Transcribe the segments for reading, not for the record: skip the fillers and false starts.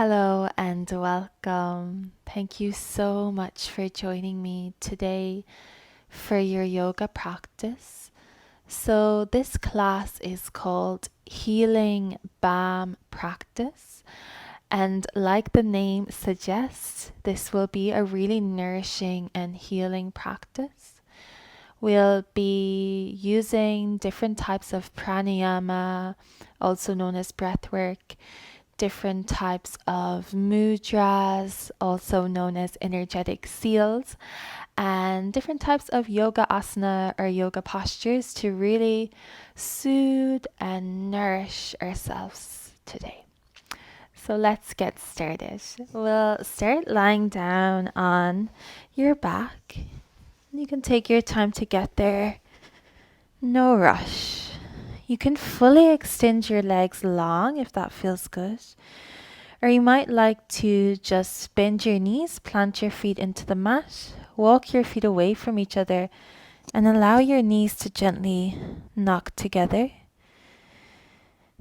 Hello and welcome. Thank you so much for joining me today for your yoga practice. So, this class is called Healing Balm Practice, and like the name suggests, this will be a really nourishing and healing practice. We'll be using different types of pranayama, also known as breathwork, different types of mudras, also known as energetic seals, and different types of yoga asana or yoga postures to really soothe and nourish ourselves today. So let's get started. We'll start lying down on your back. You can take your time to get there. No rush. You can fully extend your legs long if that feels good. Or you might like to just bend your knees, plant your feet into the mat, walk your feet away from each other, and allow your knees to gently knock together.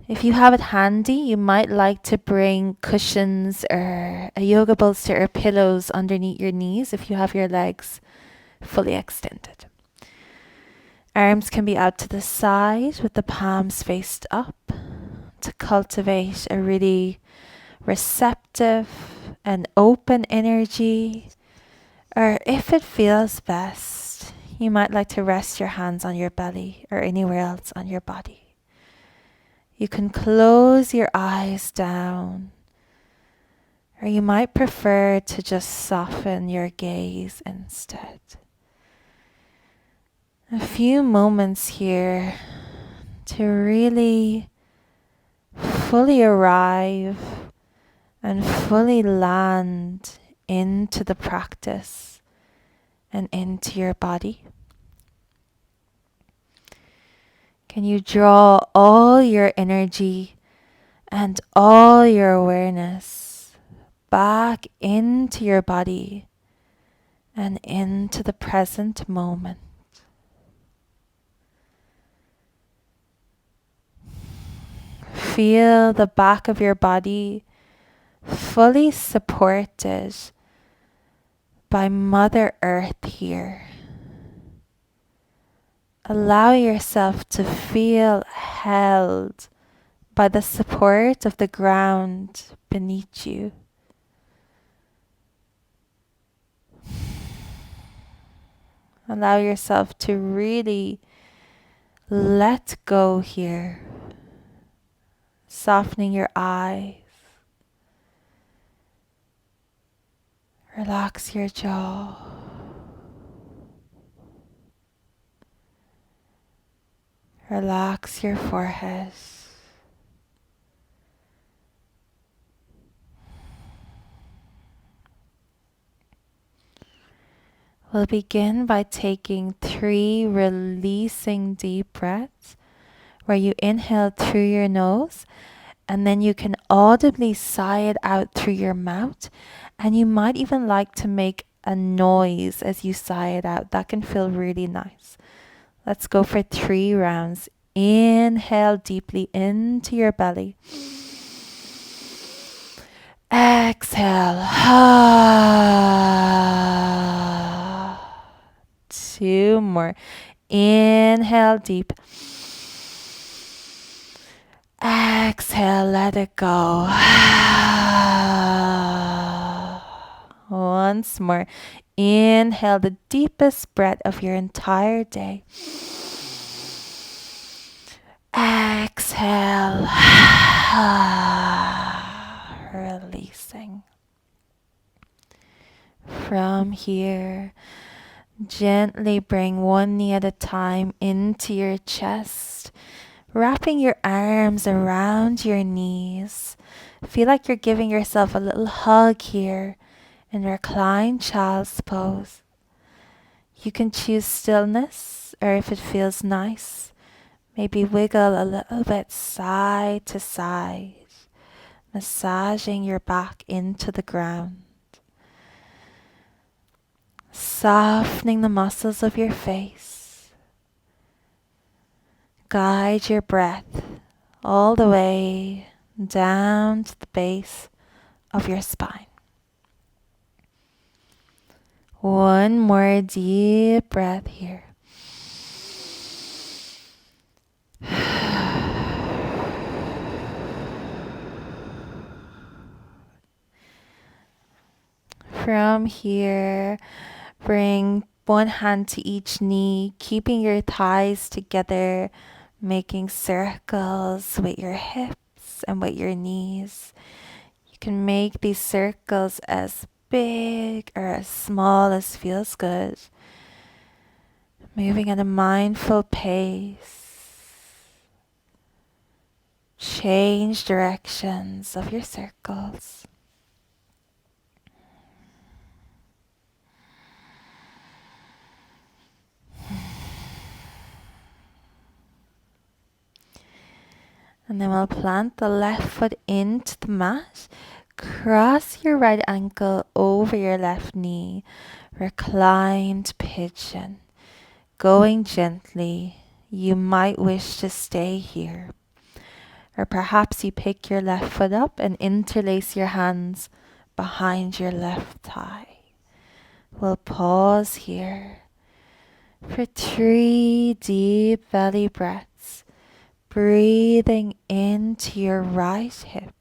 If you have it handy, you might like to bring cushions or a yoga bolster or pillows underneath your knees if you have your legs fully extended. Arms can be out to the side with the palms faced up to cultivate a really receptive and open energy. Or if it feels best, you might like to rest your hands on your belly or anywhere else on your body. You can close your eyes down, or you might prefer to just soften your gaze instead. A few moments here to really fully arrive and fully land into the practice and into your body. Can you draw all your energy and all your awareness back into your body and into the present moment? Feel the back of your body fully supported by Mother Earth here. Allow yourself to feel held by the support of the ground beneath you. Allow yourself to really let go here, softening your eyes. Relax your jaw. Relax your forehead. We'll begin by taking 3 releasing deep breaths where you inhale through your nose and then you can audibly sigh it out through your mouth, and you might even like to make a noise as you sigh it out. That can feel really nice. Let's go for 3 rounds. Inhale deeply into your belly. Exhale. 2 more. Inhale deep. Exhale, let it go. Once more. Inhale the deepest breath of your entire day. Exhale. Releasing. From here, gently bring one knee at a time into your chest, wrapping your arms around your knees. Feel like you're giving yourself a little hug here in reclined child's pose. You can choose stillness, or if it feels nice, maybe wiggle a little bit side to side, massaging your back into the ground. Softening the muscles of your face. Guide your breath all the way down to the base of your spine. One more deep breath here. From here, bring one hand to each knee, keeping your thighs together, making circles with your hips and with your knees. You can make these circles as big or as small as feels good. Moving at a mindful pace. Change directions of your circles. And then we'll plant the left foot into the mat. Cross your right ankle over your left knee. Reclined pigeon. Going gently. You might wish to stay here. Or perhaps you pick your left foot up and interlace your hands behind your left thigh. We'll pause here for 3 deep belly breaths. Breathing into your right hip.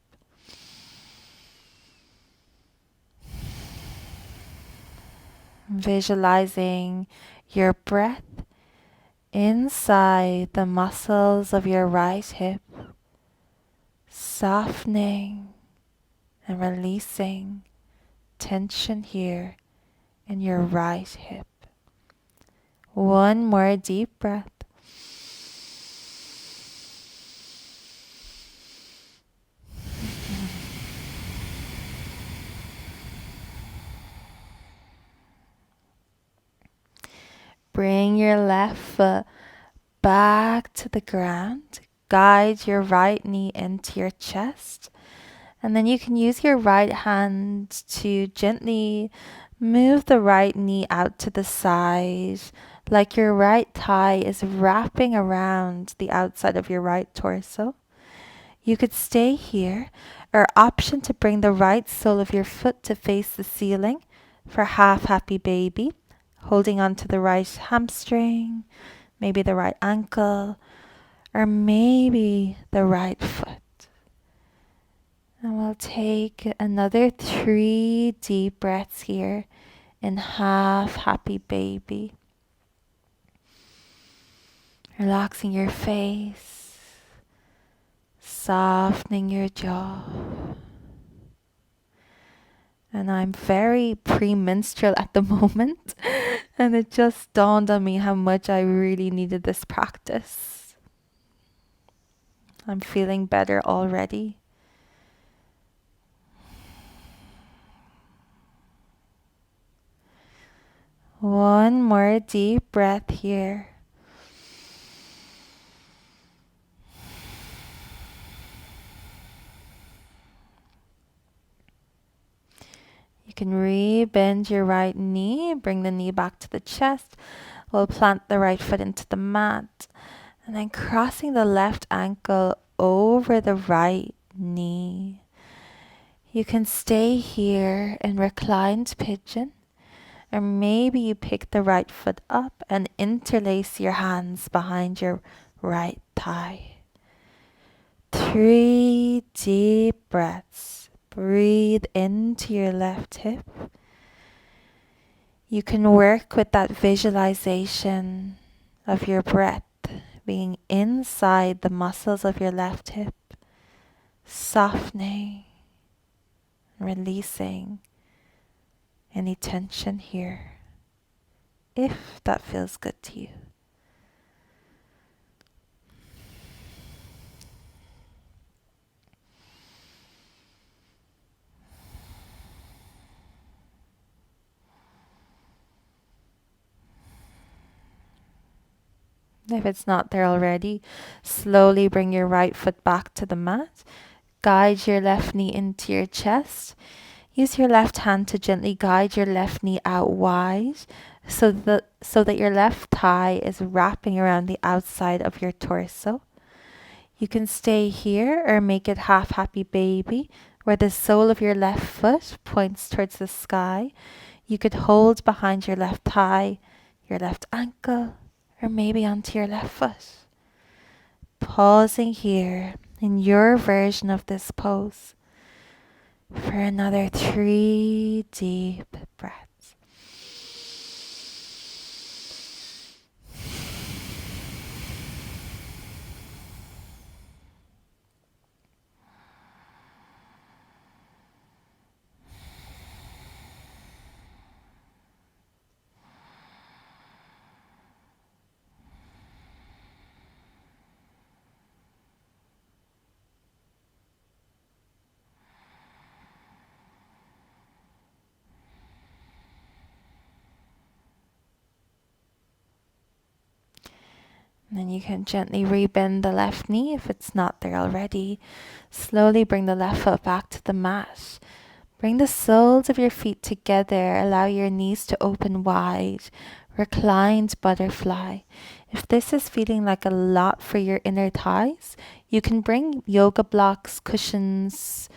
Visualizing your breath inside the muscles of your right hip, softening and releasing tension here in your right hip. One more deep breath. Bring your left foot back to the ground. Guide your right knee into your chest. And then you can use your right hand to gently move the right knee out to the side, like your right thigh is wrapping around the outside of your right torso. You could stay here, or option to bring the right sole of your foot to face the ceiling for half happy baby, holding onto the right hamstring, maybe the right ankle, or maybe the right foot. And we'll take another 3 deep breaths here in half happy baby. Relaxing your face, softening your jaw. And I'm very premenstrual at the moment. And it just dawned on me how much I really needed this practice. I'm feeling better already. One more deep breath here. You can re-bend your right knee, bring the knee back to the chest. We'll plant the right foot into the mat. And then crossing the left ankle over the right knee. You can stay here in reclined pigeon. Or maybe you pick the right foot up and interlace your hands behind your right thigh. 3 deep breaths. Breathe into your left hip. You can work with that visualization of your breath being inside the muscles of your left hip, softening, releasing any tension here, if that feels good to you. If it's not there already, slowly bring your right foot back to the mat. Guide your left knee into your chest. Use your left hand to gently guide your left knee out wide so that your left thigh is wrapping around the outside of your torso. You can stay here or make it half happy baby, where the sole of your left foot points towards the sky. You could hold behind your left thigh, your left ankle, or maybe onto your left foot. Pausing here in your version of this pose for another 3 deep breaths. And then you can gently rebend the left knee if it's not there already. Slowly bring the left foot back to the mat. Bring the soles of your feet together. Allow your knees to open wide. Reclined butterfly. If this is feeling like a lot for your inner thighs, you can bring yoga blocks, cushions,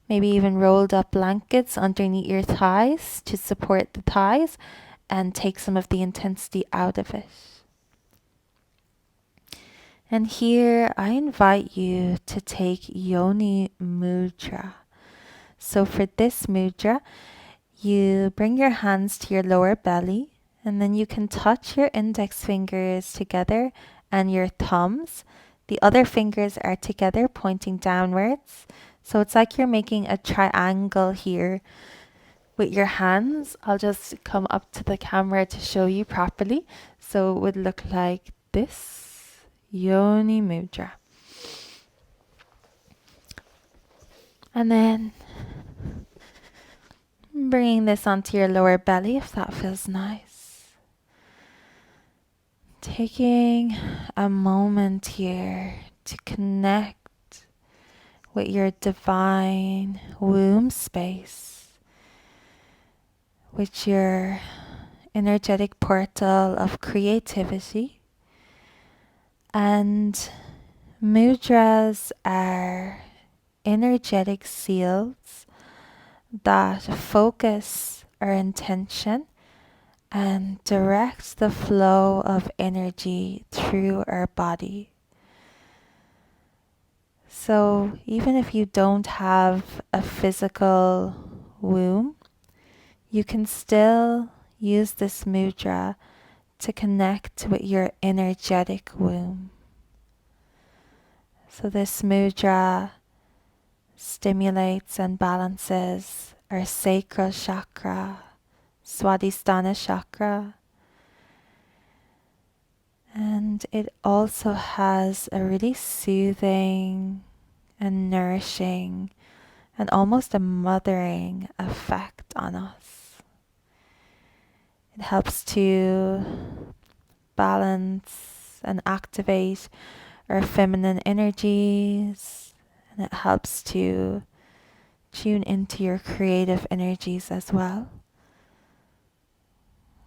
maybe even rolled up blankets underneath your thighs to support the thighs and take some of the intensity out of it. And here I invite you to take yoni mudra. So for this mudra, you bring your hands to your lower belly, and then you can touch your index fingers together and your thumbs. The other fingers are together pointing downwards. So it's like you're making a triangle here with your hands. I'll just come up to the camera to show you properly. So it would look like this. Yoni mudra. And then bringing this onto your lower belly if that feels nice. Taking a moment here to connect with your divine womb space, with your energetic portal of creativity. And mudras are energetic seals that focus our intention and direct the flow of energy through our body. So even if you don't have a physical womb, you can still use this mudra to connect with your energetic womb. So this mudra stimulates and balances our sacral chakra, Swadhisthana chakra, and it also has a really soothing and nourishing and almost a mothering effect on us. It helps to balance and activate our feminine energies, and it helps to tune into your creative energies as well.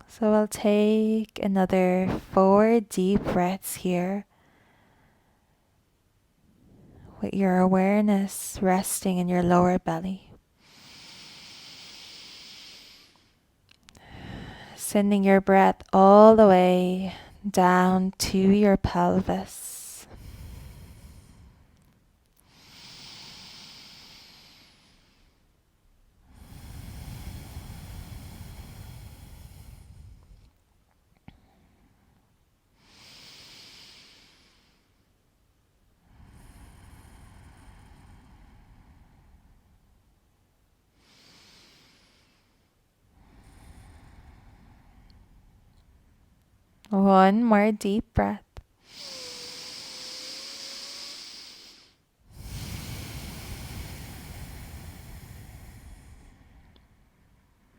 So I'll take another 4 deep breaths here, with your awareness resting in your lower belly. Sending your breath all the way down to your pelvis. One more deep breath.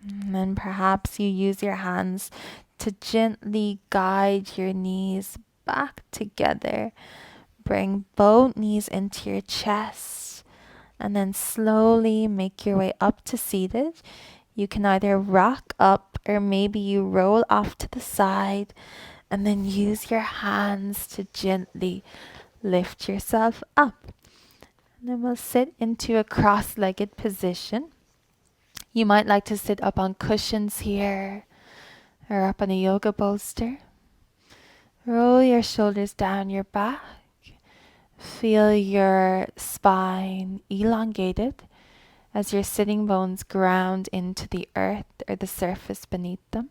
And then perhaps you use your hands to gently guide your knees back together. Bring both knees into your chest and then slowly make your way up to seated. You can either rock up or maybe you roll off to the side and then use your hands to gently lift yourself up. Then we'll sit into a cross-legged position. You might like to sit up on cushions here or up on a yoga bolster. Roll your shoulders down your back. Feel your spine elongated as your sitting bones ground into the earth or the surface beneath them.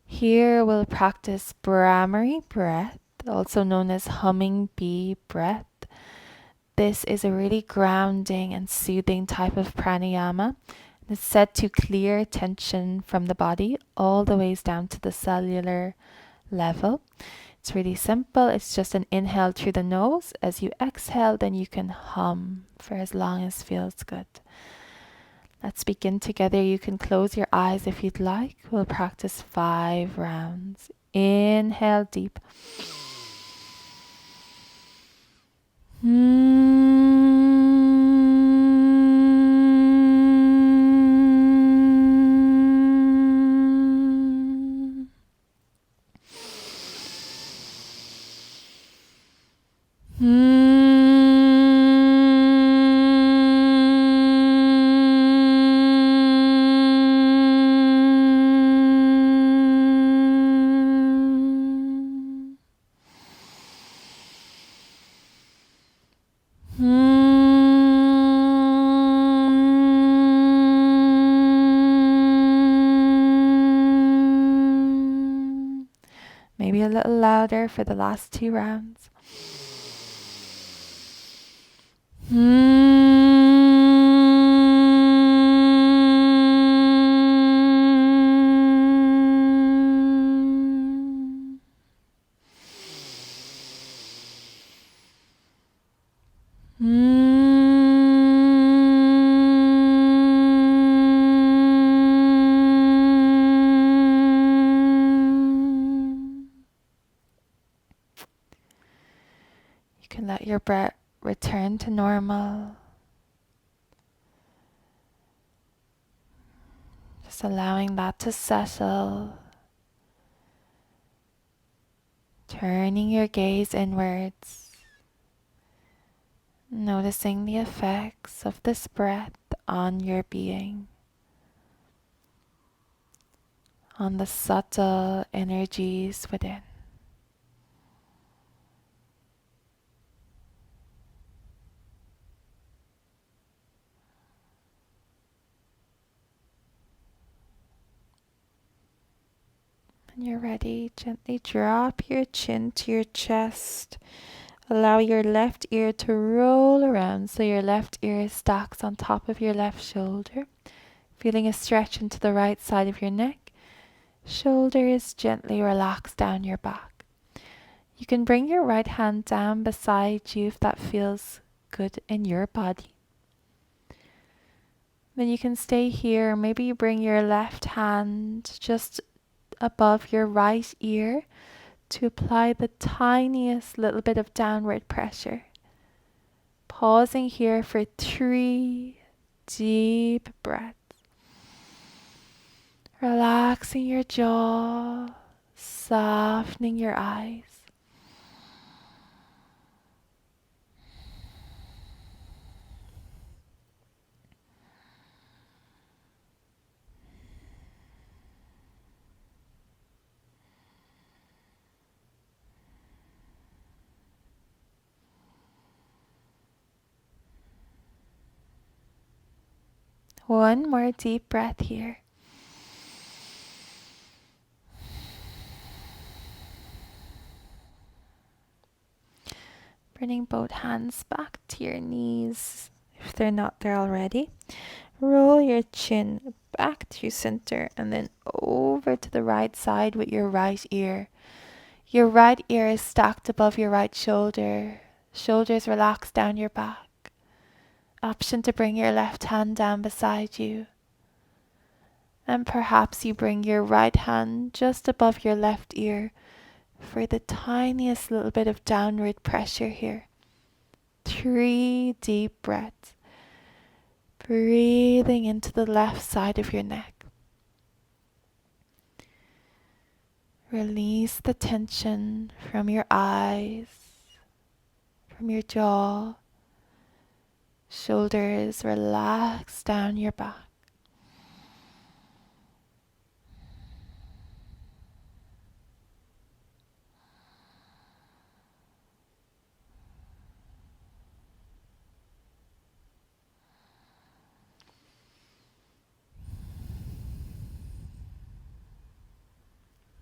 Here we'll practice Brahmari breath, also known as humming bee breath. This is a really grounding and soothing type of pranayama. It's said to clear tension from the body all the ways down to the cellular level. It's really simple. It's just an inhale through the nose. As you exhale, then you can hum for as long as feels good. Let's begin together. You can close your eyes if you'd like. We'll practice 5 rounds. Inhale deep. Maybe a little louder for the last 2 rounds. You can let your breath return to normal. Just allowing that to settle. Turning your gaze inwards. Noticing the effects of this breath on your being. On the subtle energies within. When you're ready, gently drop your chin to your chest. Allow your left ear to roll around so your left ear stacks on top of your left shoulder. Feeling a stretch into the right side of your neck. Shoulders gently relax down your back. You can bring your right hand down beside you if that feels good in your body. Then you can stay here. Maybe you bring your left hand just above your right ear to apply the tiniest little bit of downward pressure. Pausing here for 3 deep breaths. Relaxing your jaw, softening your eyes. One more deep breath here. Bringing both hands back to your knees if they're not there already. Roll your chin back to center and then over to the right side with your right ear. Your right ear is stacked above your right shoulder. Shoulders relaxed down your back. Option to bring your left hand down beside you. And perhaps you bring your right hand just above your left ear for the tiniest little bit of downward pressure here. 3 deep breaths. Breathing into the left side of your neck. Release the tension from your eyes, from your jaw, Shoulders relax down your back.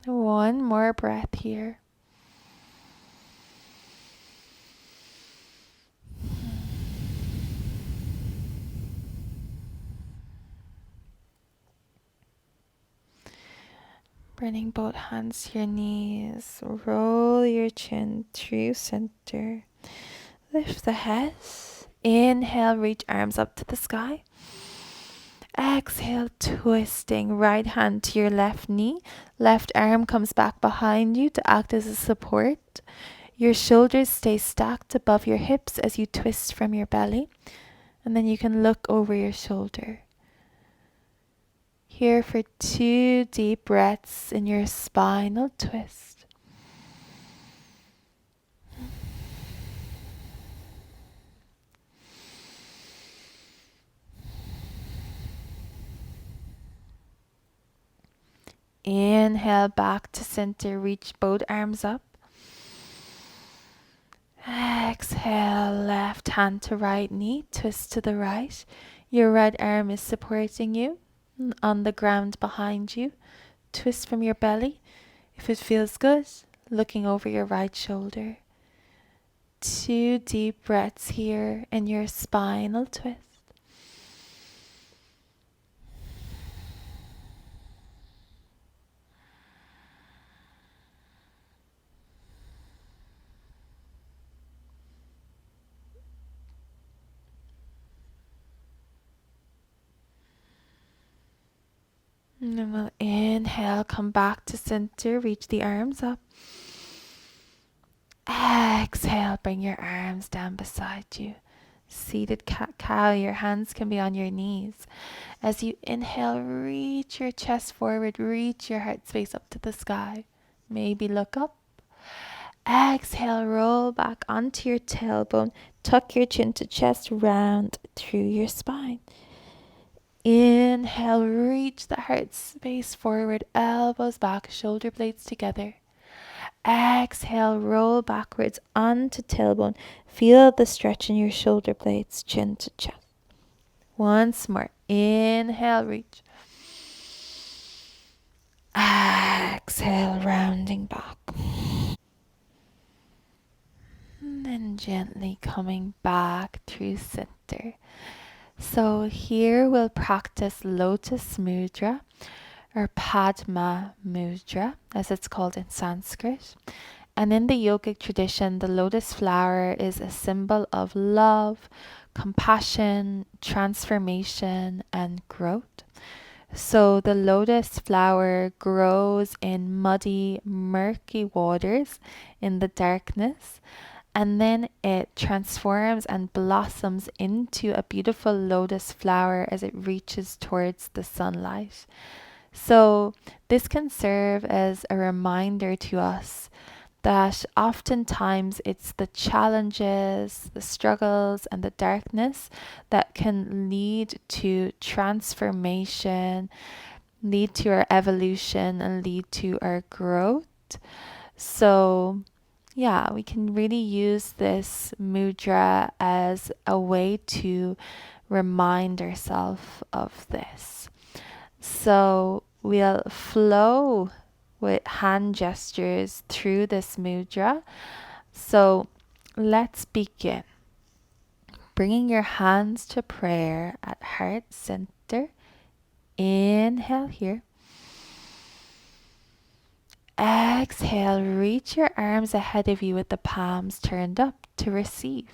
One more breath here. Bringing both hands to your knees. Roll your chin through center. Lift the head. Inhale, reach arms up to the sky. Exhale, twisting right hand to your left knee. Left arm comes back behind you to act as a support. Your shoulders stay stacked above your hips as you twist from your belly. And then you can look over your shoulder. Here for 2 deep breaths in your spinal twist. Inhale back to center, reach both arms up. Exhale, left hand to right knee, twist to the right. Your right arm is supporting you on the ground behind you. Twist from your belly. If it feels good, looking over your right shoulder. 2 deep breaths here in your spinal twist. And then we'll inhale, come back to center, reach the arms up. Exhale, bring your arms down beside you. Seated cat-cow, your hands can be on your knees. As you inhale, reach your chest forward, reach your heart space up to the sky. Maybe look up. Exhale, roll back onto your tailbone. Tuck your chin to chest, round through your spine. Inhale, reach the heart space forward, elbows back, shoulder blades together. Exhale, roll backwards onto tailbone. Feel the stretch in your shoulder blades, chin to chest. Once more. Inhale, reach. Exhale, rounding back. And then gently coming back through center. So here we'll practice lotus mudra, or Padma mudra, as it's called in Sanskrit. And in the yogic tradition, the lotus flower is a symbol of love, compassion, transformation, and growth. So the lotus flower grows in muddy, murky waters in the darkness, and then it transforms and blossoms into a beautiful lotus flower as it reaches towards the sunlight. So this can serve as a reminder to us that oftentimes it's the challenges, the struggles, and the darkness that can lead to transformation, lead to our evolution, and lead to our growth. So yeah, we can really use this mudra as a way to remind ourselves of this. So we'll flow with hand gestures through this mudra. So let's begin. Bringing your hands to prayer at heart center. Inhale here. Exhale, reach your arms ahead of you with the palms turned up to receive.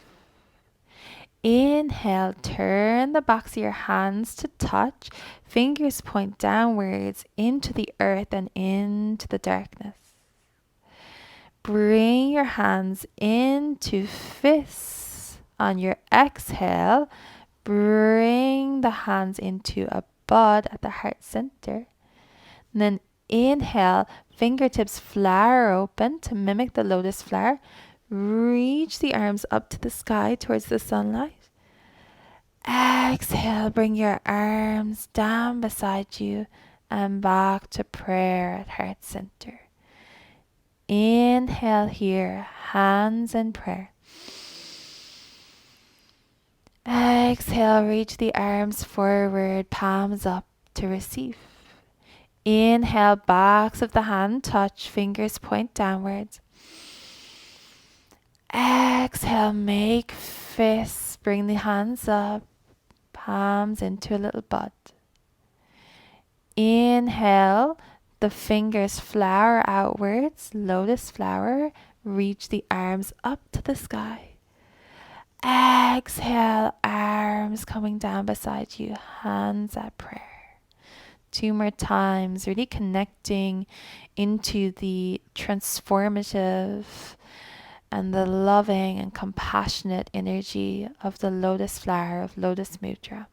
Inhale, turn the backs of your hands to touch. Fingers point downwards into the earth and into the darkness. Bring your hands into fists. On your exhale, bring the hands into a bud at the heart center. And then inhale, fingertips flower open to mimic the lotus flower. Reach the arms up to the sky towards the sunlight. Exhale, bring your arms down beside you and back to prayer at heart center. Inhale here, hands in prayer. Exhale, reach the arms forward, palms up to receive. Inhale, backs of the hand touch, fingers point downwards. Exhale, make fists, bring the hands up, palms into a little bud. Inhale, the fingers flower outwards, lotus flower, reach the arms up to the sky. Exhale, arms coming down beside you, hands at prayer. 2 more times, really connecting into the transformative and the loving and compassionate energy of the lotus flower of lotus mudra.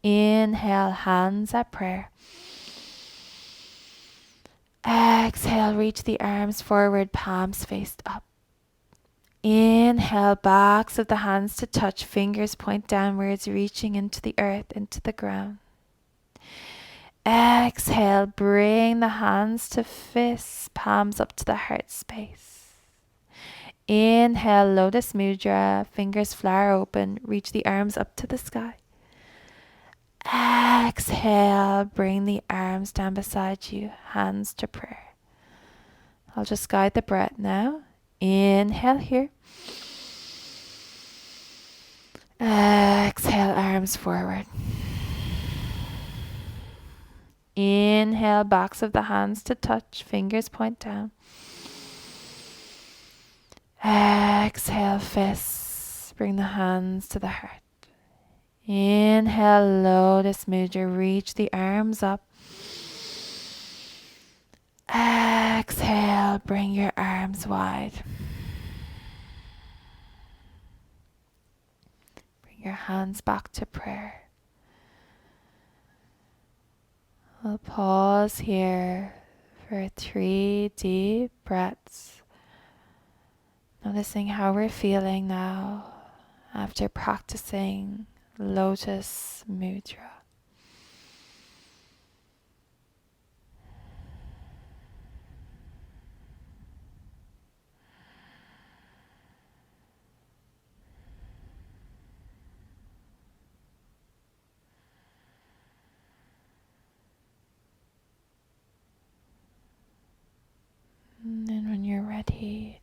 Inhale, hands at prayer. Exhale, reach the arms forward, palms faced up. Inhale, backs of the hands to touch, fingers point downwards, reaching into the earth, into the ground. Exhale, bring the hands to fists, palms up to the heart space. Inhale, lotus mudra, fingers flower open, reach the arms up to the sky. Exhale, bring the arms down beside you, hands to prayer. I'll just guide the breath now. Inhale here. Exhale, arms forward. Inhale, backs of the hands to touch, fingers point down. Exhale, fists, bring the hands to the heart. Inhale, lotus mudra, reach the arms up. Exhale, bring your arms wide. Bring your hands back to prayer. We'll pause here for 3 deep breaths. Noticing how we're feeling now after practicing lotus mudra. And then when you're ready,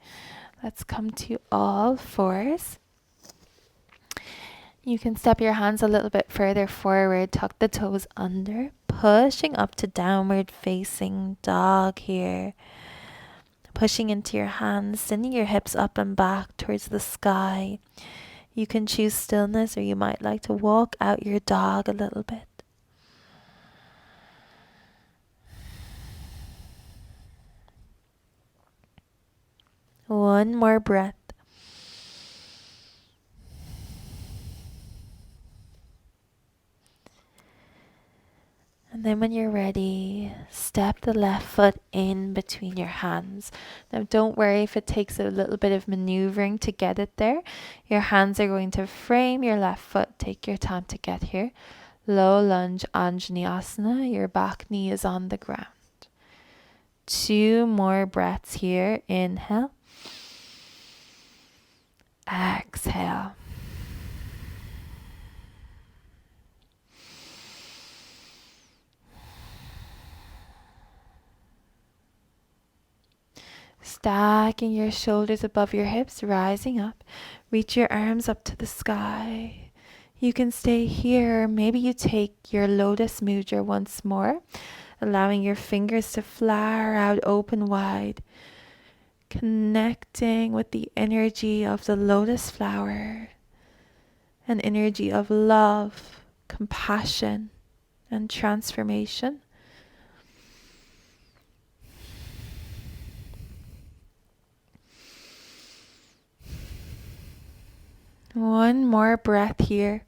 let's come to all fours. You can step your hands a little bit further forward, tuck the toes under, pushing up to downward facing dog here. Pushing into your hands, sending your hips up and back towards the sky. You can choose stillness, or you might like to walk out your dog a little bit. One more breath. And then when you're ready, step the left foot in between your hands. Now don't worry if it takes a little bit of maneuvering to get it there. Your hands are going to frame your left foot. Take your time to get here. Low lunge Anjaneyasana. Your back knee is on the ground. 2 more breaths here. Inhale. Exhale. Stacking your shoulders above your hips, rising up. Reach your arms up to the sky. You can stay here. Maybe you take your lotus mudra once more, allowing your fingers to flower out open wide, connecting with the energy of the lotus flower, an energy of love, compassion, and transformation. One more breath here.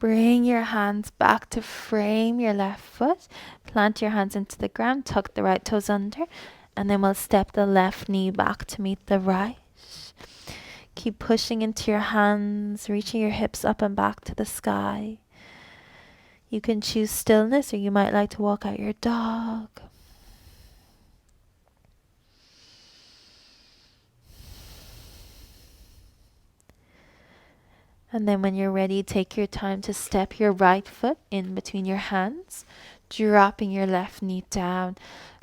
Bring your hands back to frame your left foot. Plant your hands into the ground, tuck the right toes under, and then we'll step the left knee back to meet the right. Keep pushing into your hands, reaching your hips up and back to the sky. You can choose stillness, or you might like to walk out your dog. And then when you're ready, take your time to step your right foot in between your hands, dropping your left knee down.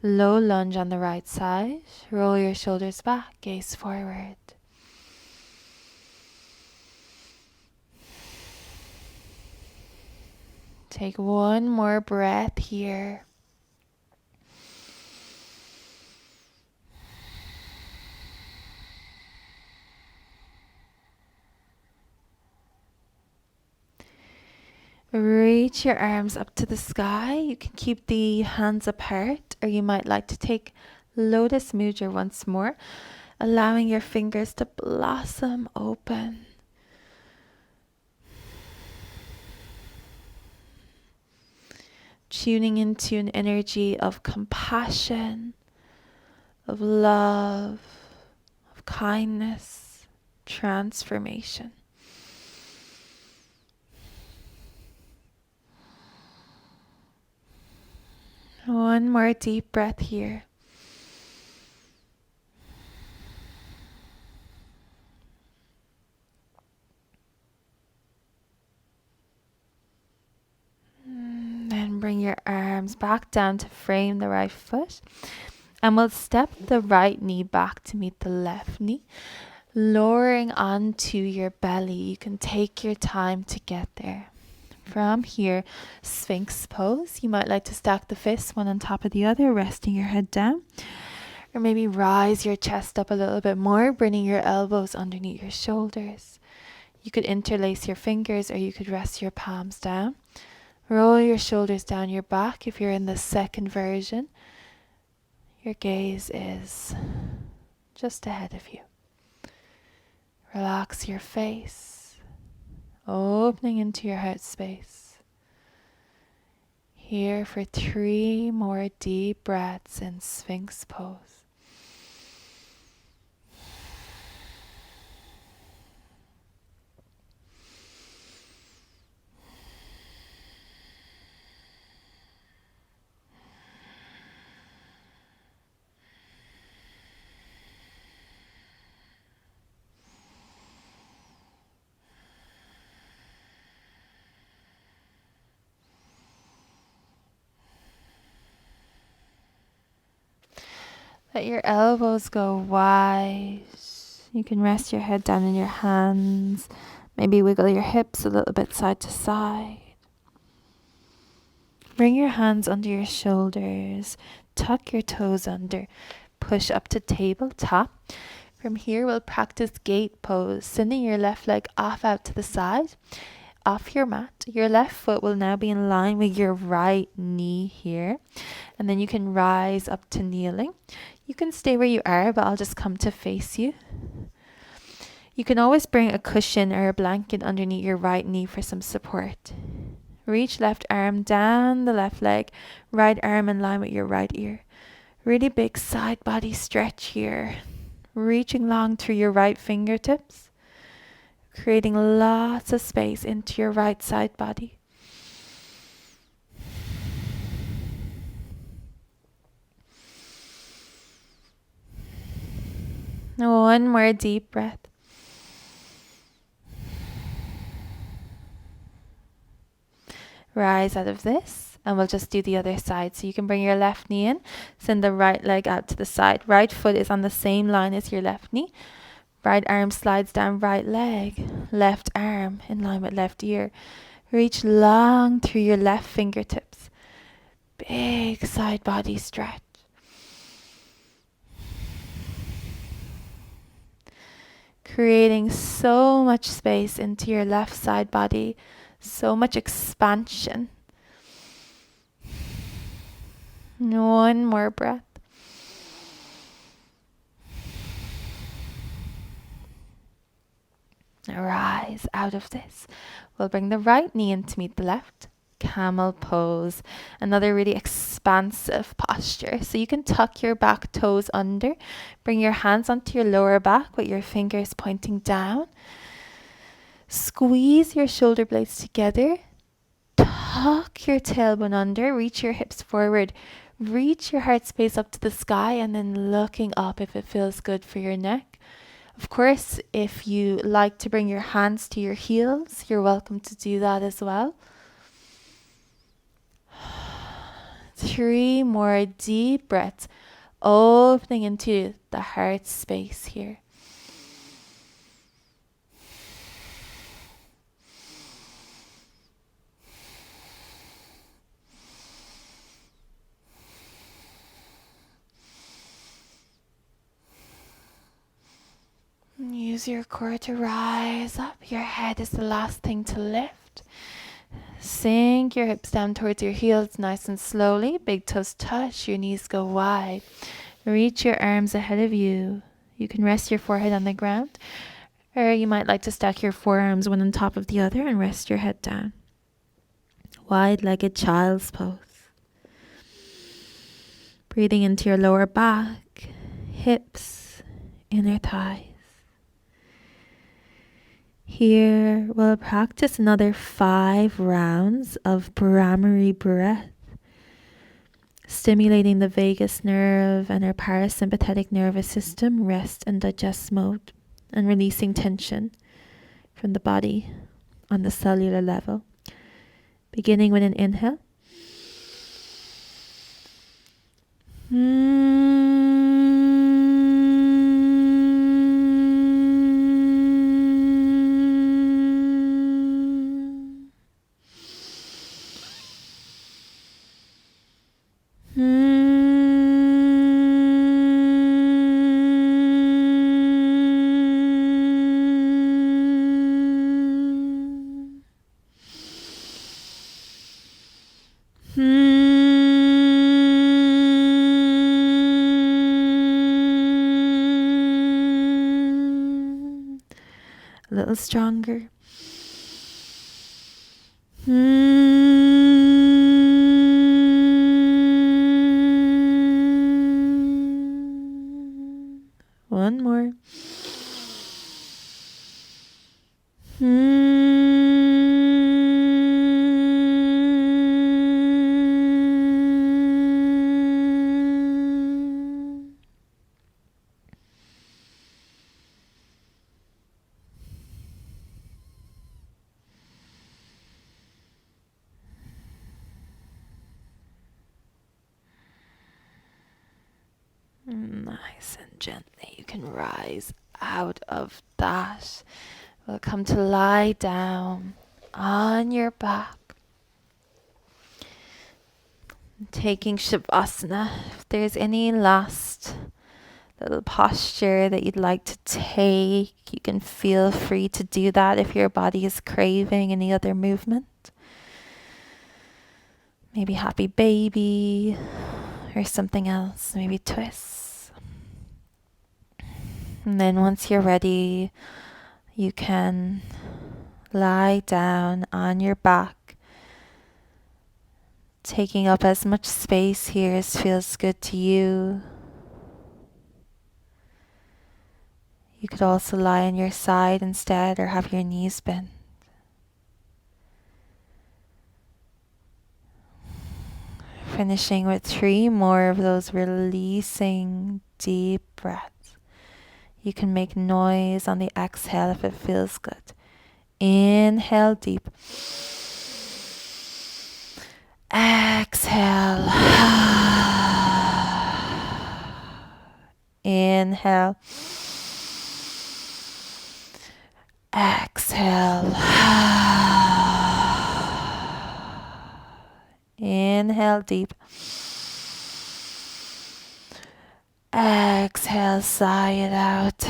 Low lunge on the right side. Roll your shoulders back, gaze forward. Take one more breath here. Reach your arms up to the sky. You can keep the hands apart, or you might like to take lotus mudra once more, allowing your fingers to blossom open. Tuning into an energy of compassion, of love, of kindness, transformation. One more deep breath here. Then bring your arms back down to frame the right foot. And we'll step the right knee back to meet the left knee, lowering onto your belly. You can take your time to get there. From here, Sphinx pose. You might like to stack the fists one on top of the other, resting your head down. Or maybe rise your chest up a little bit more, bringing your elbows underneath your shoulders. You could interlace your fingers, or you could rest your palms down. Roll your shoulders down your back if you're in the second version. Your gaze is just ahead of you. Relax your face, opening into your heart space. Here for 3 more deep breaths in Sphinx pose. Let your elbows go wide. You can rest your head down in your hands. Maybe wiggle your hips a little bit side to side. Bring your hands under your shoulders. Tuck your toes under. Push up to tabletop. From here, we'll practice gate pose, sending your left leg off out to the side, off your mat. Your left foot will now be in line with your right knee here. And then you can rise up to kneeling. You can stay where you are, but I'll just come to face you. You can always bring a cushion or a blanket underneath your right knee for some support. Reach left arm down the left leg, right arm in line with your right ear. Really big side body stretch here. Reaching long through your right fingertips, creating lots of space into your right side body. One more deep breath. Rise out of this, and we'll just do the other side. So you can bring your left knee in, send the right leg out to the side. Right foot is on the same line as your left knee. Right arm slides down right leg. Left arm in line with left ear. Reach long through your left fingertips. Big side body stretch. Creating so much space into your left side body. So much expansion. One more breath. rise out of this. We'll bring the right knee in to meet the left. Camel pose, another really expansive posture. So you can tuck your back toes under, bring your hands onto your lower back with your fingers pointing down. Squeeze your shoulder blades together. Tuck your tailbone under, reach your hips forward, reach your heart space up to the sky, and then looking up if it feels good for your neck. Of course, if you like to bring your hands to your heels, you're welcome to do that as well. 3 more deep breaths, opening into the heart space here. Use your core to rise up. Your head is the last thing to lift. Sink your hips down towards your heels nice and slowly. Big toes touch, your knees go wide. Reach your arms ahead of you. You can rest your forehead on the ground, or you might like to stack your forearms one on top of the other and rest your head down. Wide-legged child's pose. Breathing into your lower back, hips, inner thighs. Here we'll practice another 5 rounds of Brahmari breath, stimulating the vagus nerve and our parasympathetic nervous system, rest and digest mode, and releasing tension from the body on the cellular level. Beginning with an inhale. A little stronger. One more. Nice and gently, you can rise out of that. We'll come to lie down on your back. Taking Shavasana. If there's any last little posture that you'd like to take, you can feel free to do that if your body is craving any other movement. Maybe happy baby or something else, maybe twists. And then once you're ready, you can lie down on your back, taking up as much space here as feels good to you. You could also lie on your side instead or have your knees bent. Finishing with 3 more of those releasing deep breaths. You can make noise on the exhale if it feels good. Inhale deep. Exhale. Inhale. Exhale. Inhale deep. Exhale, sigh it out.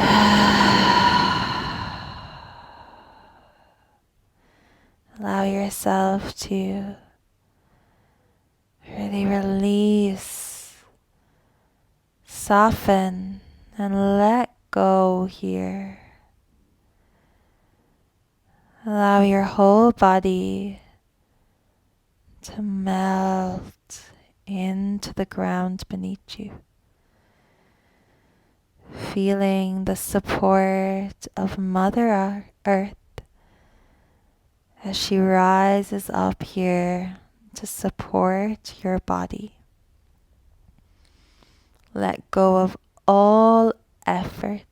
Allow yourself to really release, soften, and let go here. Allow your whole body to melt into the ground beneath you. Feeling the support of Mother Earth as she rises up here to support your body. Let go of all effort.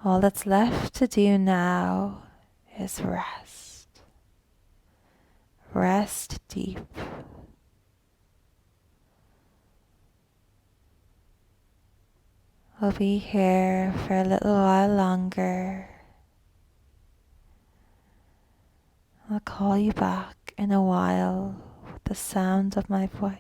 All that's left to do now is rest. Rest deep. We'll be here for a little while longer. I'll call you back in a while with the sound of my voice.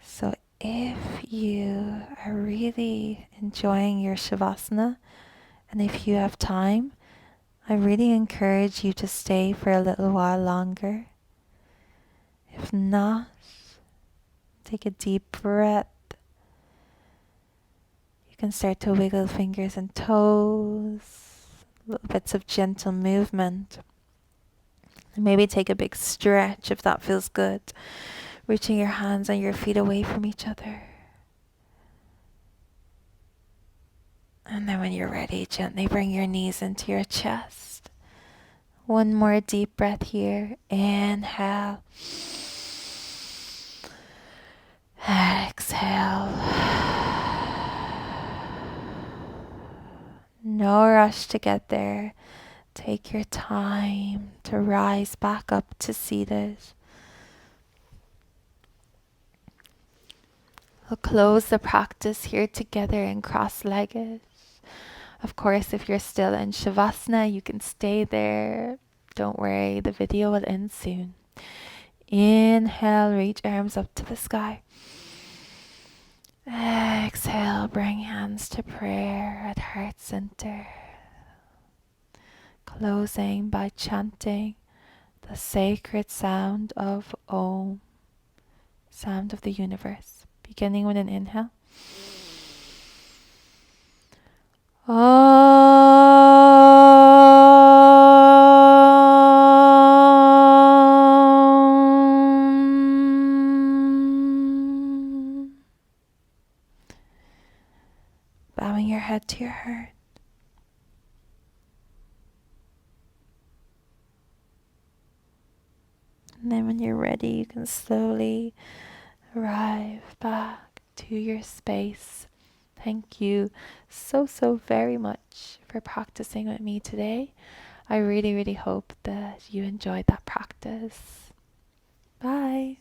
So if you are really enjoying your Shavasana, and if you have time, I really encourage you to stay for a little while longer. If not, take a deep breath. You can start to wiggle fingers and toes, little bits of gentle movement. And maybe take a big stretch if that feels good. Reaching your hands and your feet away from each other. And then when you're ready, gently bring your knees into your chest. One more deep breath here. Inhale. Exhale. No rush to get there. Take your time to rise back up to seated. We'll close the practice here together in cross-legged. Of course, if you're still in Shavasana, you can stay there. Don't worry, the video will end soon. Inhale, reach arms up to the sky. Exhale, bring hands to prayer at heart center. Closing by chanting the sacred sound of Om, sound of the universe. Beginning with an inhale. Om. Bowing your head to your heart. And then when you're ready, you can slowly arrive back to your space. Thank you so very much for practicing with me today. I really hope that you enjoyed that practice. Bye.